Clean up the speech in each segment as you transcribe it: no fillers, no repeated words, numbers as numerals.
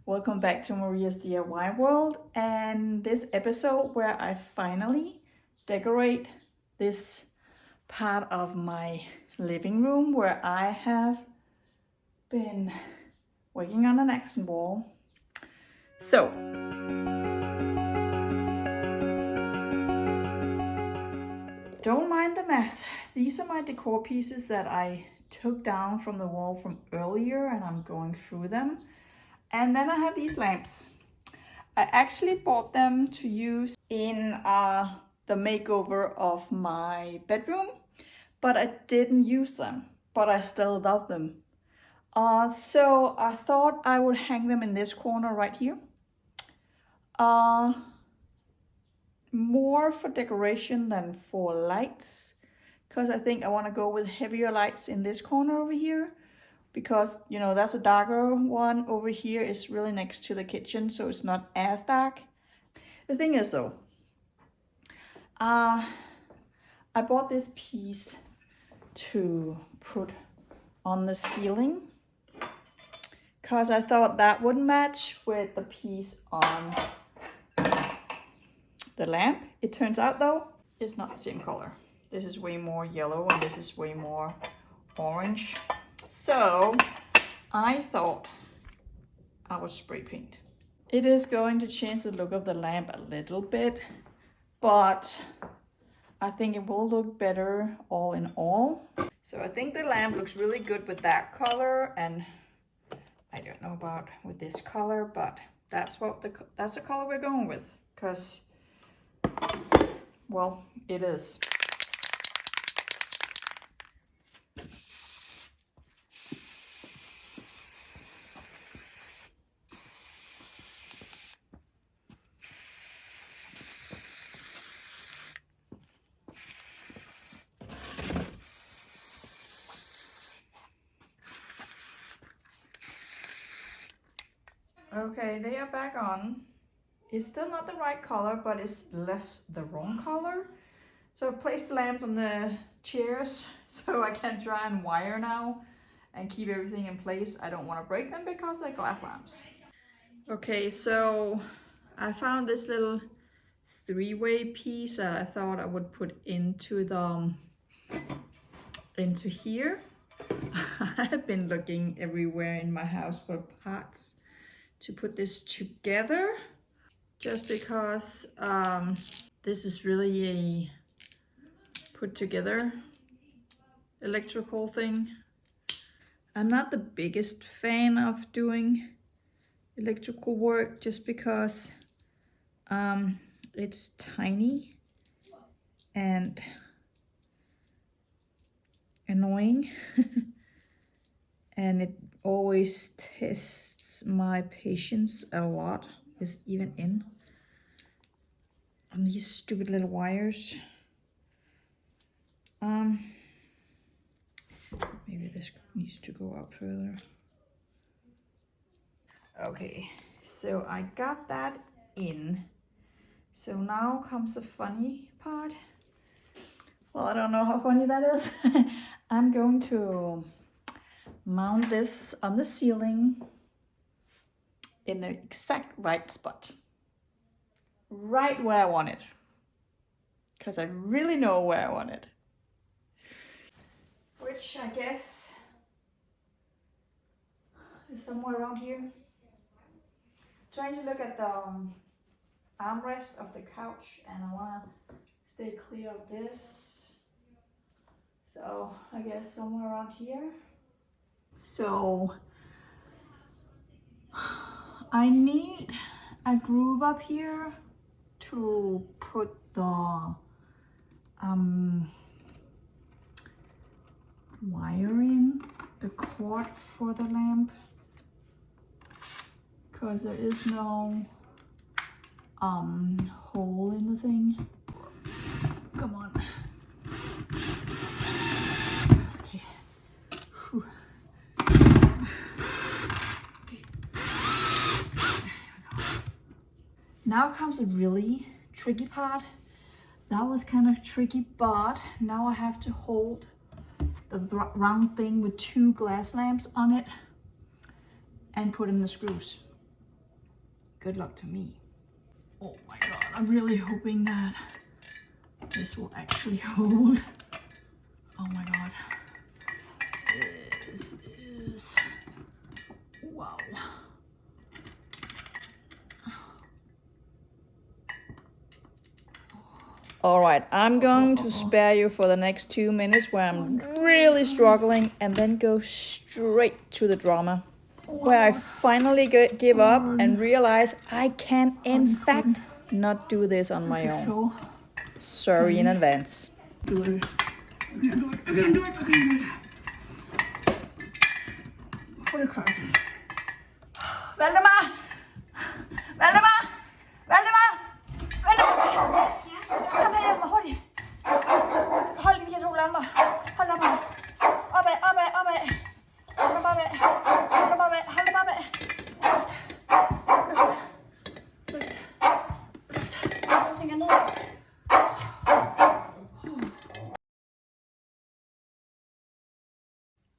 Welcome back to Maria's DIY world, and this episode where I finally decorate this part of my living room where I have been working on an accent wall. So don't mind the mess. These are my decor pieces that I took down from the wall from earlier, and I'm going through them. And then I have these lamps. I actually bought them to use in the makeover of my bedroom, but I didn't use them, but I still love them. So I thought I would hang them in this corner right here. More for decoration than for lights, because I think I want to go with heavier lights in this corner over here. Because, you know, that's a darker one. Over here is really next to the kitchen, so it's not as dark. The thing is though, I bought this piece to put on the ceiling because I thought that would match with the piece on the lamp. It turns out though, it's not the same color. This is way more yellow and this is way more orange. So I thought I would spray paint. It is going to change the look of the lamp a little bit, but I think it will look better all in all. So I think the lamp looks really good with that color, and I don't know about with this color, but that's the color we're going with, because, well, it is. Okay, they are back on. It's still not the right color, but it's less the wrong color. So I placed the lamps on the chairs so I can try and wire now and keep everything in place. I don't want to break them because they're glass lamps. Okay, so I found this little three-way piece that I thought I would put into here. I've been looking everywhere in my house for parts to put this together, just because this is really a put together electrical thing. I'm not the biggest fan of doing electrical work just because it's tiny and annoying and it always tests my patience a lot. Is it even in on these stupid little wires? Maybe this needs to go up further. Okay, so I got that in. So now comes the funny part. Well, I don't know how funny that is. I'm going to mount this on the ceiling in the exact right spot. Right where I want it. Because I really know where I want it. Which I guess is somewhere around here. Trying to look at the armrest of the couch, and I want to stay clear of this. So I guess somewhere around here. So I need a groove up here to put the wire in, the cord for the lamp, because there is no hole in the thing. Come on. Okay. Whew. Okay. There we go. Now comes a really tricky part. That was kind of tricky, but now I have to hold the round thing with two glass lamps on it and put in the screws. good luck to me. Oh my god, I'm really hoping that this will actually hold. Oh my god. This is... wow. All right, I'm going to spare you for the next 2 minutes where I'm really struggling and then go straight to the drama, where I finally give up and realize I can in fact not do this on my own. Sorry in advance. Do it. I can do it. I can do it. I can do it. Holy crap. Valdemar! Valdemar! Valdemar! Valdemar! Kom her hjemme, hurtigt. Hold de her to lamper. Hold lamper. Opad, opad, opad. Hold dem opad. Hold dem opad. Hold dem opad. Løft. Løft. Løft. Jeg sænker ned.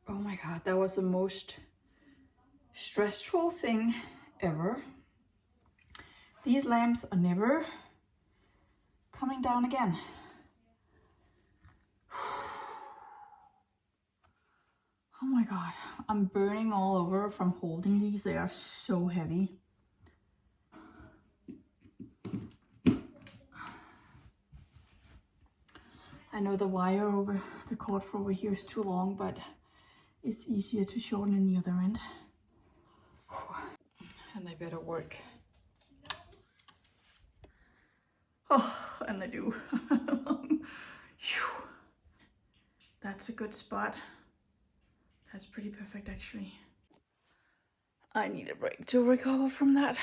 Oh my god, that was the most stressful thing ever. These lamps are never coming down again. Oh my god, I'm burning all over from holding these. They are so heavy. I know the wire over the cord for over here is too long, but it's easier to shorten in the other end. And they better work. Oh, and they do. That's a good spot. That's pretty perfect actually. I need a break to recover from that.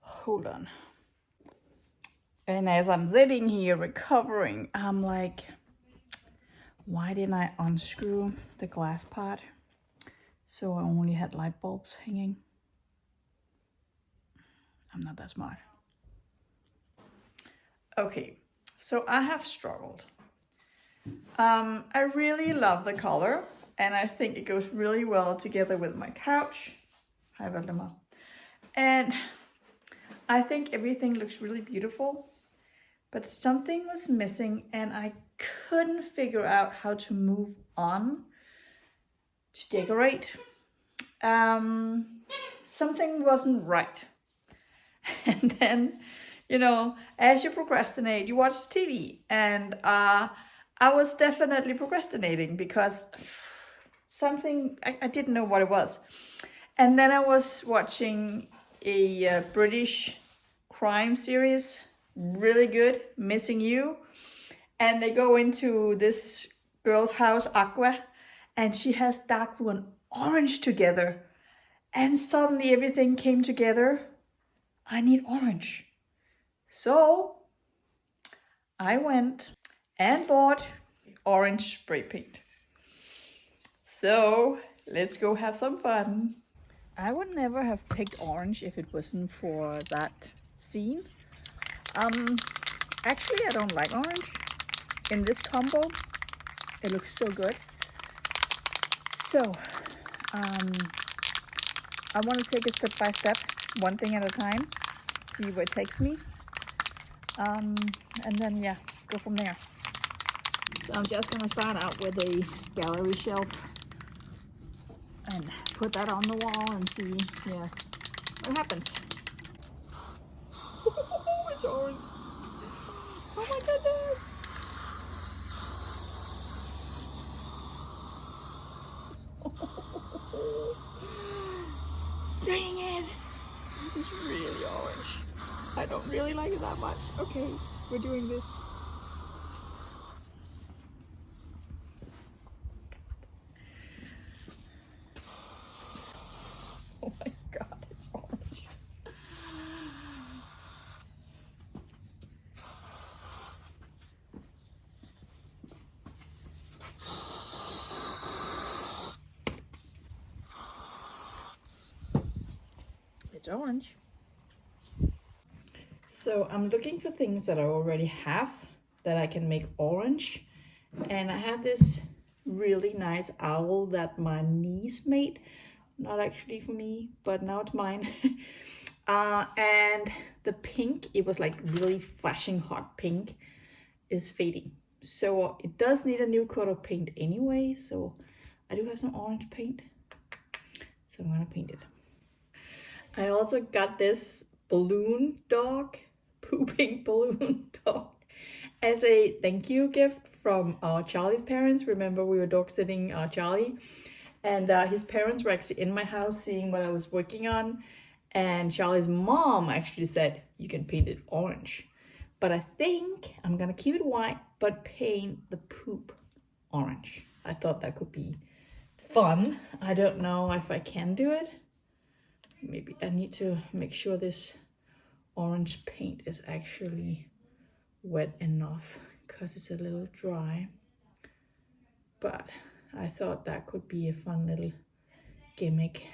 Hold on. And as I'm sitting here recovering, I'm like, why didn't I unscrew the glass part so I only had light bulbs hanging? I'm not that smart. Okay, so I have struggled. I really love the color and I think it goes really well together with my couch. Hi Valdemar. And I think everything looks really beautiful, but something was missing and I couldn't figure out how to move on to decorate. Something wasn't right. And then, you know, as you procrastinate, you watch TV, and I was definitely procrastinating because something, I didn't know what it was. And then I was watching a British crime series, really good, Missing You. And they go into this girl's house, Aqua, and she has dark blue and orange together. And suddenly everything came together. I need orange. So I went and bought orange spray paint. So let's go have some fun. I would never have picked orange if it wasn't for that scene. Actually, I don't like orange. In this combo, it looks so good. So, I want to take it step by step, one thing at a time, see where it takes me. And then, yeah, go from there. So I'm just gonna start out with a gallery shelf and put that on the wall and see, yeah, what happens. It's orange. Oh my goodness. Dang it. This is really orange. I don't really like it that much. Okay, we're doing this. Oh my god, it's orange. It's orange. So I'm looking for things that I already have that I can make orange. And I have this really nice owl that my niece made. Not actually for me, but now it's mine. And the pink, it was like really flashing hot pink, is fading. So it does need a new coat of paint anyway. So I do have some orange paint. So I'm gonna paint it. I also got this balloon dog, pooping balloon dog, as a thank you gift from Charlie's parents. Remember, we were dog sitting Charlie, and his parents were actually in my house seeing what I was working on. And Charlie's mom actually said, you can paint it orange. But I think I'm gonna keep it white, but paint the poop orange. I thought that could be fun. I don't know if I can do it. Maybe I need to make sure this orange paint is actually wet enough because it's a little dry. But I thought that could be a fun little gimmick.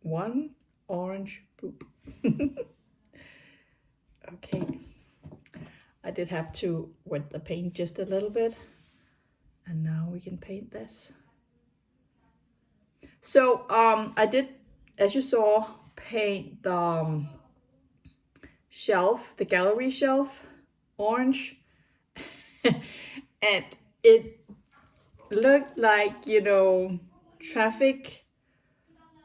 One orange poop. Okay. I did have to wet the paint just a little bit. And now we can paint this. So I did, as you saw, paint the shelf, the gallery shelf, orange. And it looked like, you know, traffic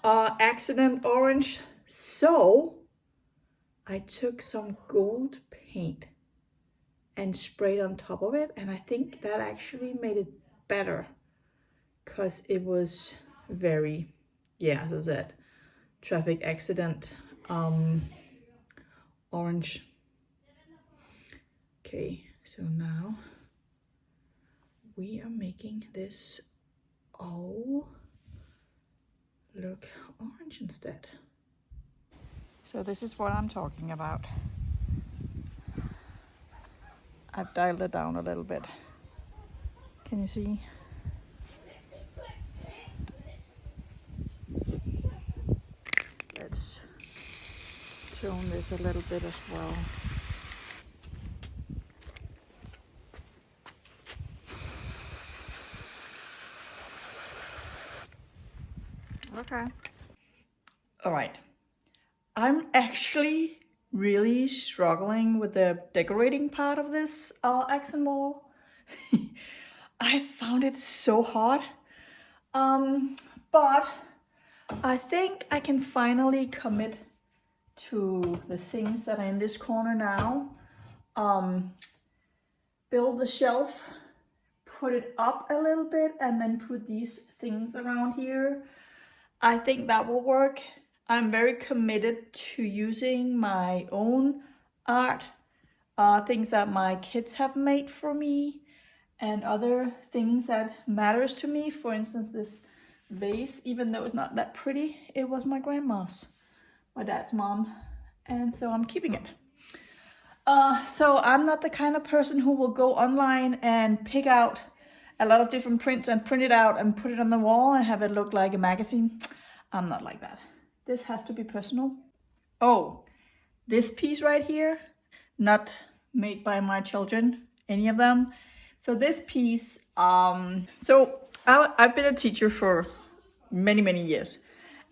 accident orange. So I took some gold paint and sprayed on top of it, and I think that actually made it better because it was very, yeah, as I said, traffic accident orange. Okay, so now we are making this all look orange instead. So this is what I'm talking about. I've dialed it down a little bit. Can you see? Let's tone this a little bit as well. Okay. All right. I'm actually really struggling with the decorating part of this accent wall. I found it so hard. But I think I can finally commit to the things that are in this corner now. Build the shelf, put it up a little bit, and then put these things around here. I think that will work. I'm very committed to using my own art, things that my kids have made for me, and other things that matters to me. For instance, this vase, even though it's not that pretty, it was my grandma's, my dad's mom, and so I'm keeping it. So I'm not the kind of person who will go online and pick out a lot of different prints and print it out and put it on the wall and have it look like a magazine. I'm not like that. This has to be personal. Oh, this piece right here, not made by my children, any of them. So this piece, so I've been a teacher for many years.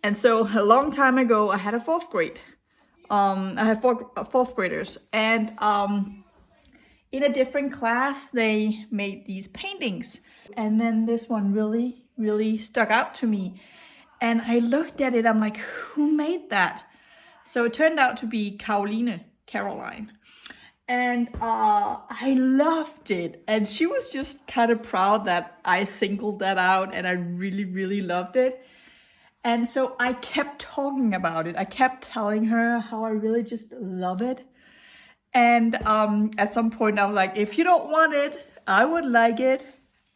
And so a long time ago, I had a fourth grade. I had fourth graders, and in a different class, they made these paintings. And then this one really stuck out to me. And I looked at it, I'm like, who made that? So it turned out to be Caroline. And I loved it. And she was just kind of proud that I singled that out, and I really loved it. And so I kept talking about it. I kept telling her how I really just love it. And at some point I was like, if you don't want it, I would like it.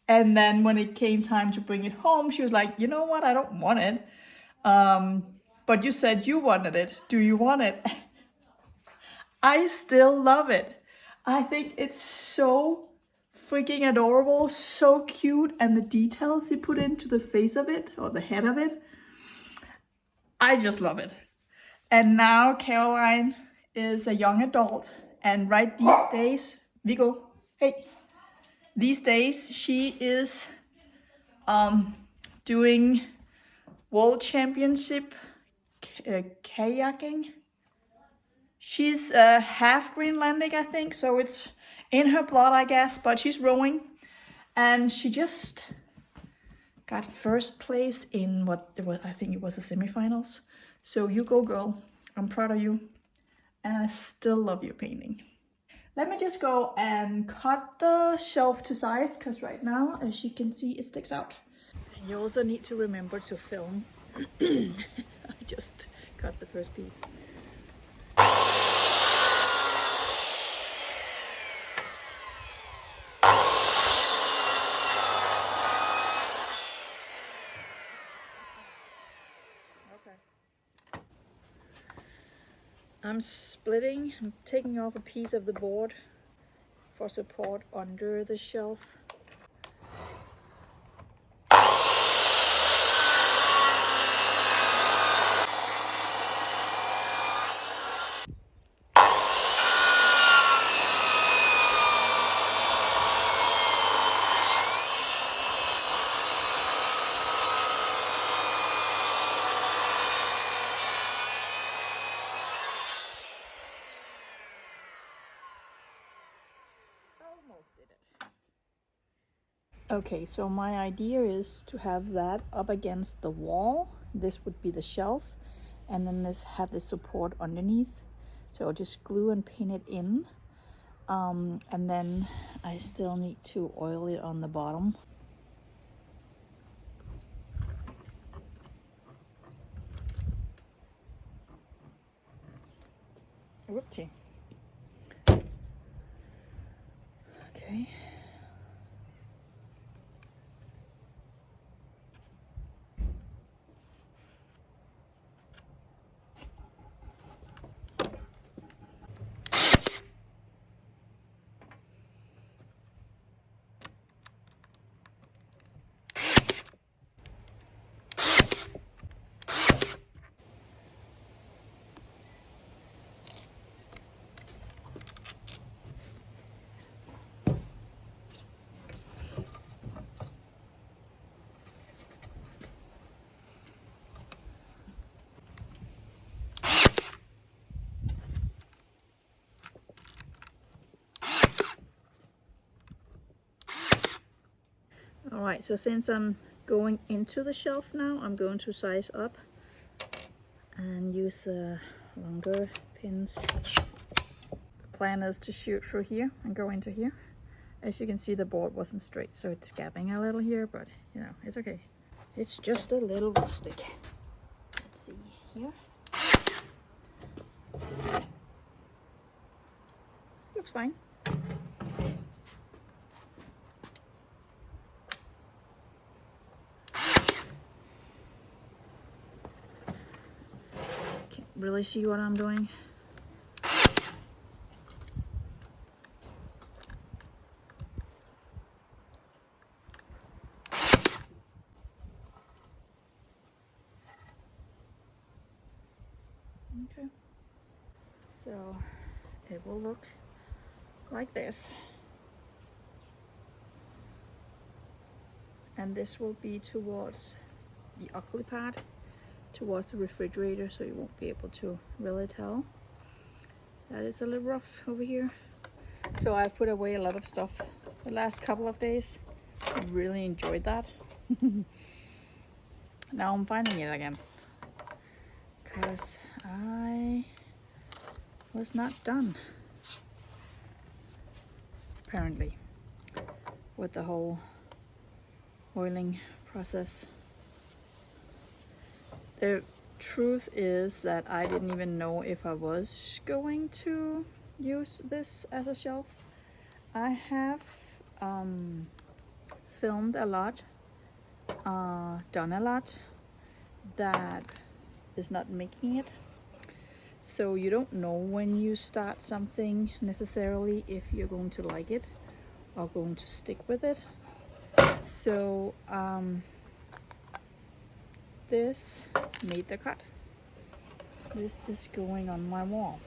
And then when it came time to bring it home, she was like, you know what? I don't want it. But you said you wanted it. Do you want it? I still love it. I think it's so freaking adorable, so cute. And the details you put into the face of it, or the head of it, I just love it. And now Caroline is a young adult, and right these days, Vigo, hey, these days she is doing World Championship kayaking. She's half Greenlandic, I think, so it's in her blood, I guess, but she's rowing. And she just got first place in what I think it was the semifinals. So you go, girl. I'm proud of you. And I still love your painting. Let me just go and cut the shelf to size, because right now, as you can see, it sticks out. You also need to remember to film. I just cut the first piece. I'm taking off a piece of the board for support under the shelf. Okay, so my idea is to have that up against the wall. This would be the shelf, and then this have the support underneath. So I'll just glue and pin it in. And then I still need to oil it on the bottom. Whoopsie. Okay. Alright, so since I'm going into the shelf now, I'm going to size up and use longer pins. The plan is to shoot through here and go into here. As you can see, the board wasn't straight, so it's gapping a little here, but you know, it's okay. It's just a little rustic. Let's see here. Looks fine. Can't really see what I'm doing. Okay, so it will look like this, and this will be towards the ugly part, towards the refrigerator, so you won't be able to really tell that it's a little rough over here. So I've put away a lot of stuff the last couple of days. I really enjoyed that. Now I'm finding it again, because I was not done, apparently, with the whole oiling process. The truth is that I didn't even know if I was going to use this as a shelf. I have filmed a lot, done a lot that is not making it. So you don't know when you start something necessarily if you're going to like it or going to stick with it. So this made the cut. This is going on my wall.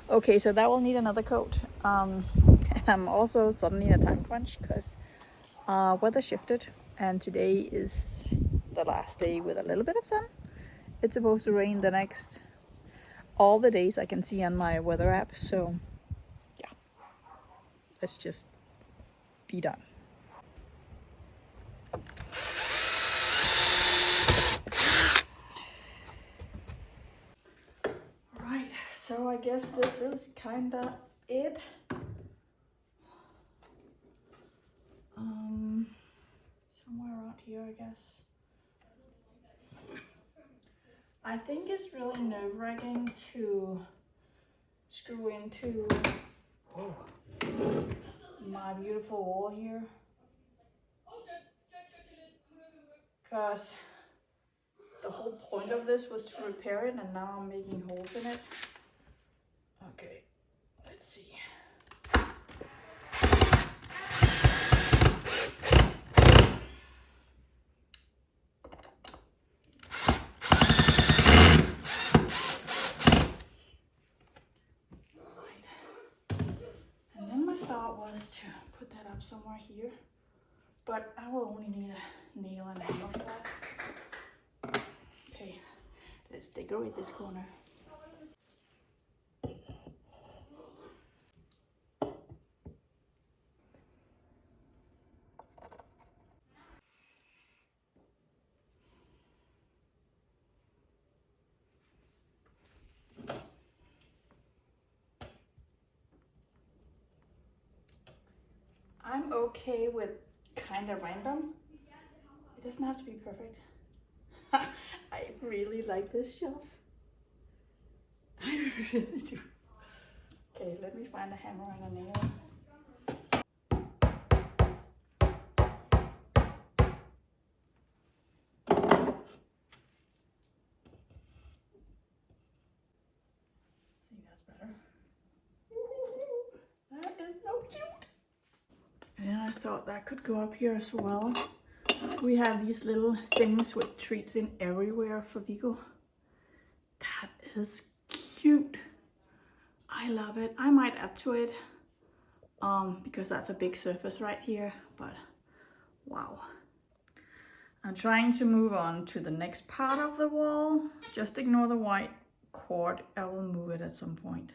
Okay, so that will need another coat. And I'm also suddenly in a time crunch because weather shifted and today is the last day with a little bit of sun. It's supposed to rain the next all the days I can see on my weather app, so yeah, let's just be done. Alright, so I guess this is kinda it. Somewhere around here, I guess. I think it's really nerve-wracking to screw into my beautiful wall here, because the whole point of this was to repair it, and now I'm making holes in it. Okay, let's see. And then my thought was to put that up somewhere here, but I will only need a nail and a hammer for that. Okay, let's decorate this corner. I'm okay with kind of random. It doesn't have to be perfect. I really like this shelf. I really do. Okay, let me find a hammer and a nail. I think that's better. That is so cute. And I thought that could go up here as well. We have these little things with treats in everywhere for Vigo. That is cute. I love it. I might add to it because that's a big surface right here, but wow. I'm trying to move on to the next part of the wall. Just ignore the white cord. I will move it at some point.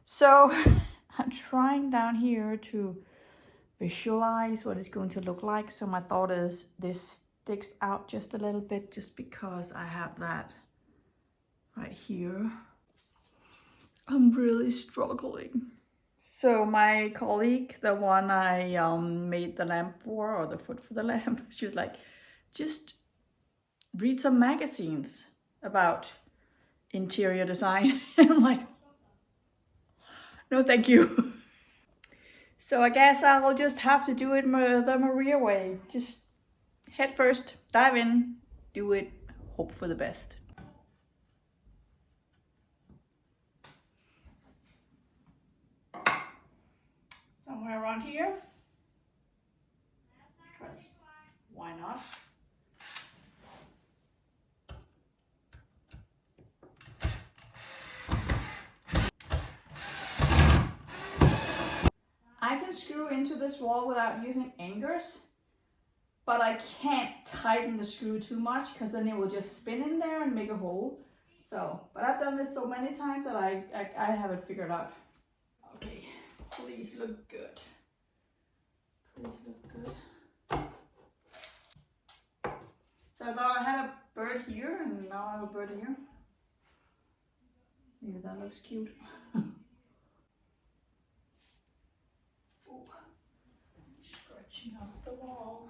So I'm trying down here to visualize what it's going to look like. So my thought is this sticks out just a little bit just because I have that right here. I'm really struggling. So my colleague, the one I made the lamp for, or the foot for the lamp, she was like, just read some magazines about interior design. And I'm like, no thank you. So I guess I'll just have to do it the Maria way. Just head first, dive in, do it, hope for the best. Somewhere around here, because why not? I can screw into this wall without using anchors, but I can't tighten the screw too much because then it will just spin in there and make a hole. So, but I've done this so many times that I have it figured out. Okay, please look good. Please look good. So I thought I had a bird here and now I have a bird here. Maybe that looks cute. Stretching up the wall.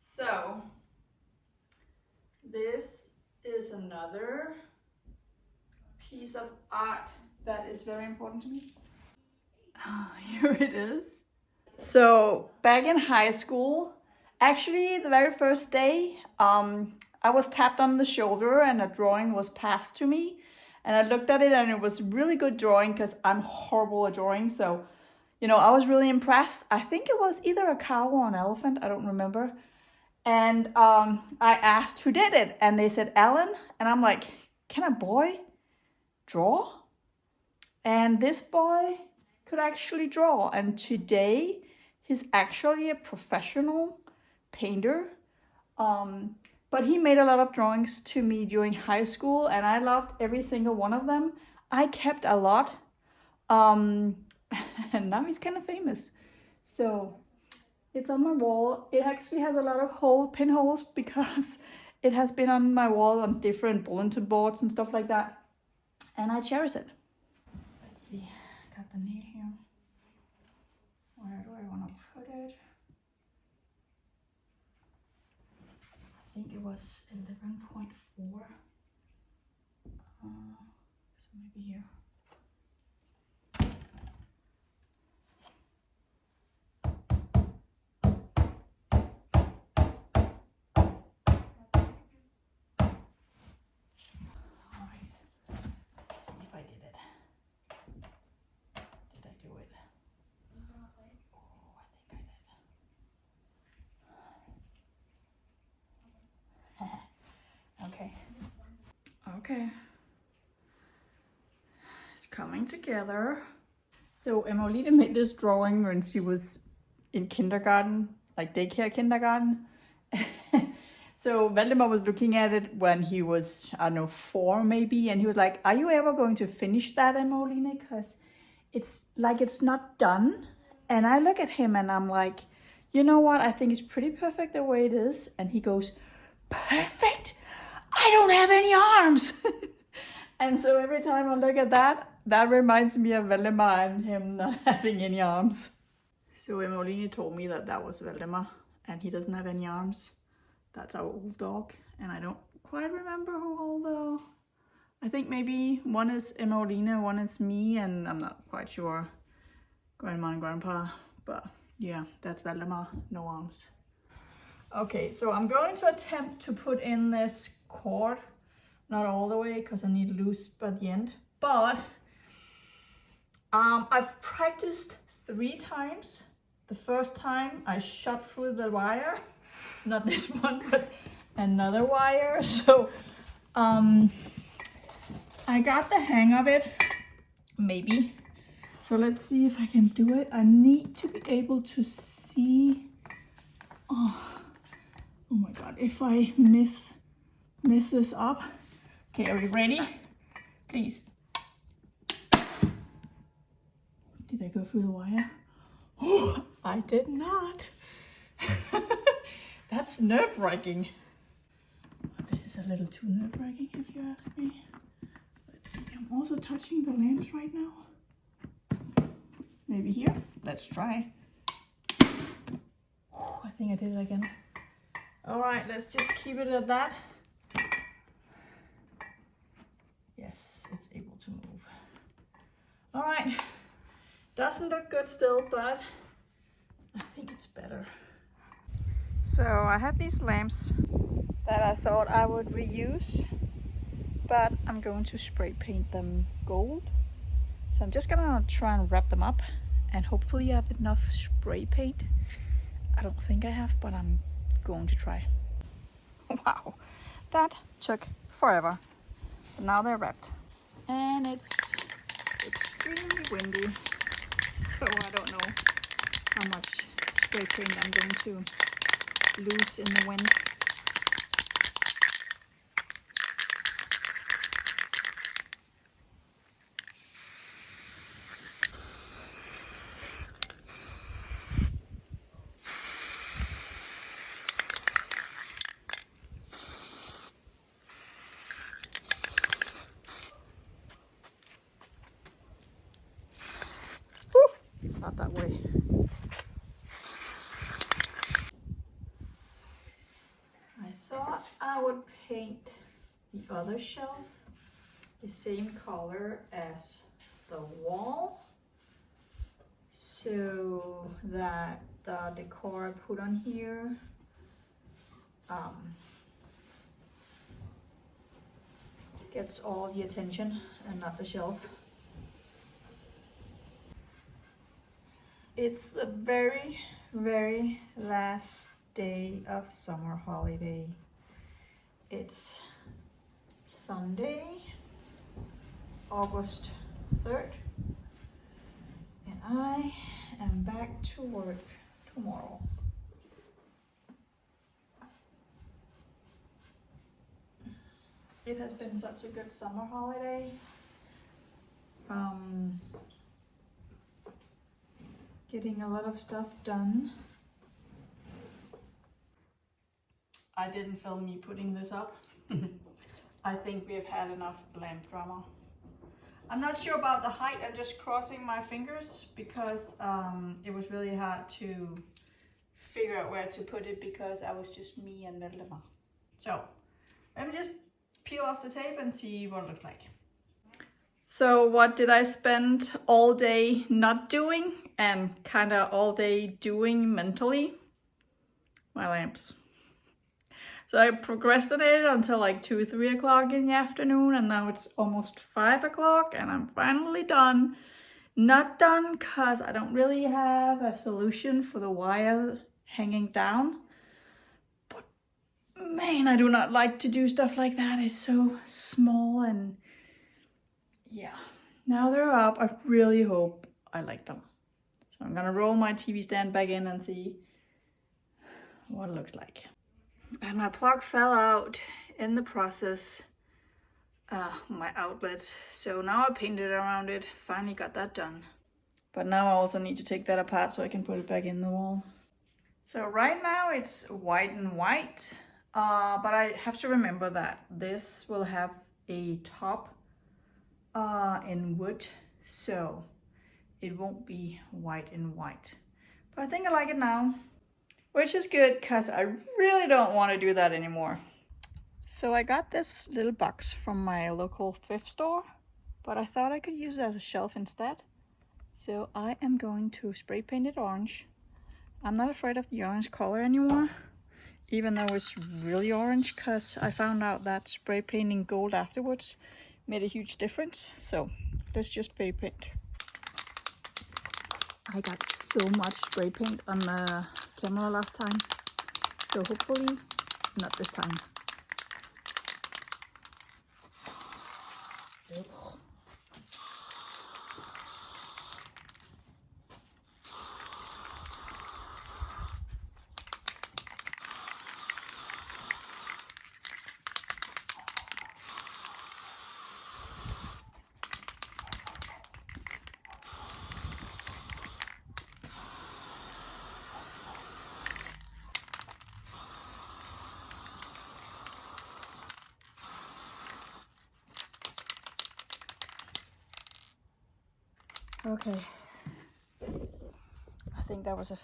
So this is another piece of art that is very important to me. Here it is. So back in high school, actually the very first day, I was tapped on the shoulder and a drawing was passed to me. And I looked at it and it was really good drawing because I'm horrible at drawing. So you know, I was really impressed. I think it was either a cow or an elephant, I don't remember. And I asked who did it, and they said Alan. And I'm like, can a boy draw? And this boy could actually draw. And today he's actually a professional painter. But he made a lot of drawings to me during high school, and I loved every single one of them. I kept a lot. And now he's kind of famous. So it's on my wall. It actually has a lot of pinholes because it has been on my wall on different bulletin boards and stuff like that. And I cherish it. Let's see, I got the nail here. Where do I want to put it? I think it was 11.4. So maybe here. Okay, it's coming together. So Emmeline made this drawing when she was in kindergarten, like daycare kindergarten. So Valdemar was looking at it when he was, I don't know, 4 maybe, and he was like, are you ever going to finish that, Emmeline? Because it's like it's not done. And I look at him and I'm like, you know what, I think it's pretty perfect the way it is. And he goes, perfect? I don't have any arms. And so every time I look at that reminds me of Valdemar and him not having any arms. So Emmeline told me that was Valdemar and he doesn't have any arms. That's our old dog. And I don't quite remember who all though. I think maybe one is Emmeline, one is me, and I'm not quite sure. Grandma and Grandpa. But yeah, that's Valdemar, no arms. Okay, so I'm going to attempt to put in this cord, not all the way because I need loose by the end, but I've practiced 3 times. The first time I shot through the wire, not this one, but another wire. So I got the hang of it, maybe. So let's see if I can do it. I need to be able to see. Oh my god, if I mess this up. Okay, are we ready? Please. Did I go through the wire? Oh, I did not. That's nerve-wracking. This is a little too nerve-wracking if you ask me. Let's see, I'm also touching the lamps right now. Maybe here? Let's try. Oh, I think I did it again. All right, let's just keep it at that. Yes, it's able to move. All right, doesn't look good still, but I think it's better. So I have these lamps that I thought I would reuse, but I'm going to spray paint them gold. So I'm just gonna try and wrap them up and hopefully I have enough spray paint. I don't think I have, but I'm going to try. Wow, that took forever. But now they're wrapped. And it's extremely windy, so I don't know how much spray paint I'm going to lose in the wind. Not that way. I thought I would paint the other shelf the same color as the wall, so that the decor I put on here gets all the attention and not the shelf. It's the very, very last day of summer holiday. It's Sunday, August 3rd, and I am back to work tomorrow. It has been such a good summer holiday. Getting a lot of stuff done. I didn't film me putting this up. I think we've had enough lamp drama. I'm not sure about the height. I'm just crossing my fingers because it was really hard to figure out where to put it because I was just me and Medlemmer. So let me just peel off the tape and see what it looks like. So what did I spend all day not doing and kind of all day doing mentally? My lamps. So I procrastinated until like 2, 3 o'clock in the afternoon, and now it's almost 5 o'clock and I'm finally done. Not done because I don't really have a solution for the wire hanging down. But man, I do not like to do stuff like that. It's so small and yeah. Now they're up. I really hope I like them. So I'm gonna roll my TV stand back in and see what it looks like. And my plug fell out in the process, my outlet. So now I painted around it, finally got that done. But now I also need to take that apart so I can put it back in the wall. So right now it's white and white, but I have to remember that this will have a top in wood, so it won't be white and white. But I think I like it now. Which is good, because I really don't want to do that anymore. So I got this little box from my local thrift store, but I thought I could use it as a shelf instead. So I am going to spray paint it orange. I'm not afraid of the orange color anymore, even though it's really orange, because I found out that spray painting gold afterwards made a huge difference. So let's just spray paint. I got so much spray paint on the camera last time, so hopefully not this time. Ugh. Okay, I think that was a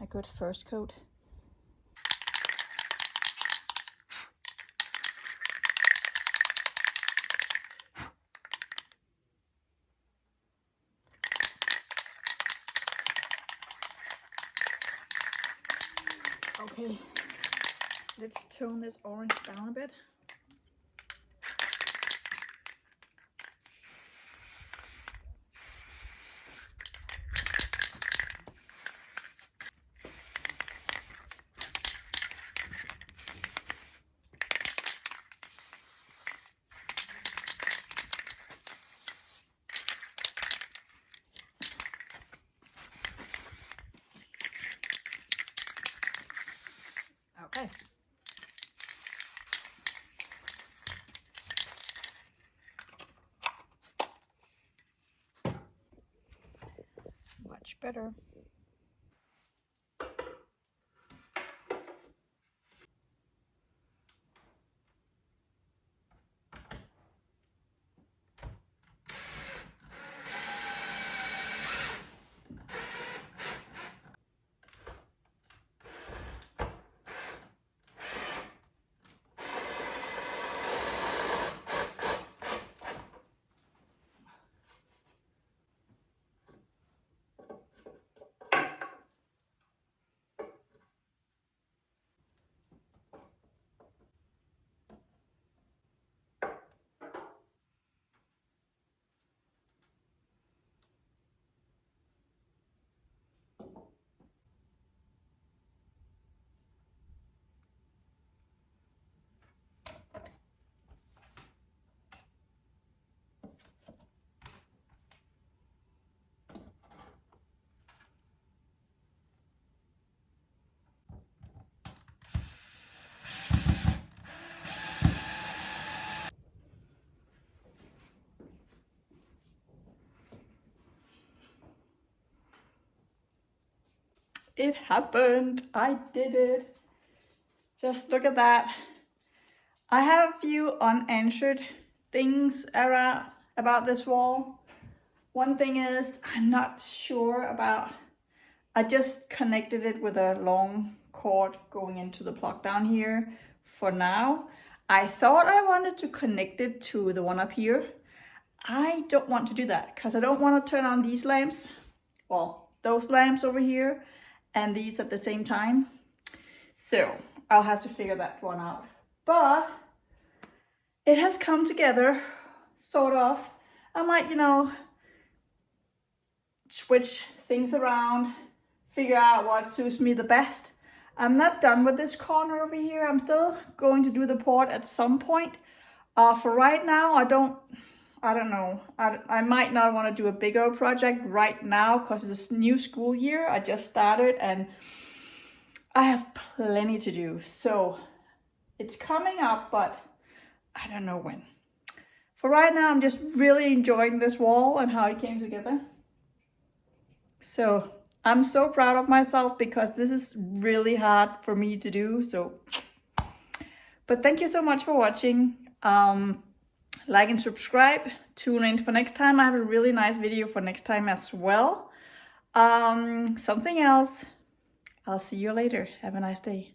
good first coat. Okay, let's tone this orange down a bit. Okay. Much better. it happened. I did it. Just look at that. I have a few unanswered things about this wall. One thing is I'm not sure about, I just connected it with a long cord going into the plug down here for now. I thought I wanted to connect it to the one up here. I don't want to do that because I don't want to turn on these lamps. Well, those lamps over here and these at the same time. So I'll have to figure that one out. But it has come together, sort of. I might, you know, switch things around, figure out what suits me the best. I'm not done with this corner over here. I'm still going to do the port at some point. For right now, I don't know. I might not want to do a bigger project right now because it's a new school year. I just started and I have plenty to do. So it's coming up, but I don't know when. For right now, I'm just really enjoying this wall and how it came together. So I'm so proud of myself because this is really hard for me to do. So, but thank you so much for watching. Like and subscribe. Tune in for next time. I have a really nice video for next time as well. Something else. I'll see you later. Have a nice day.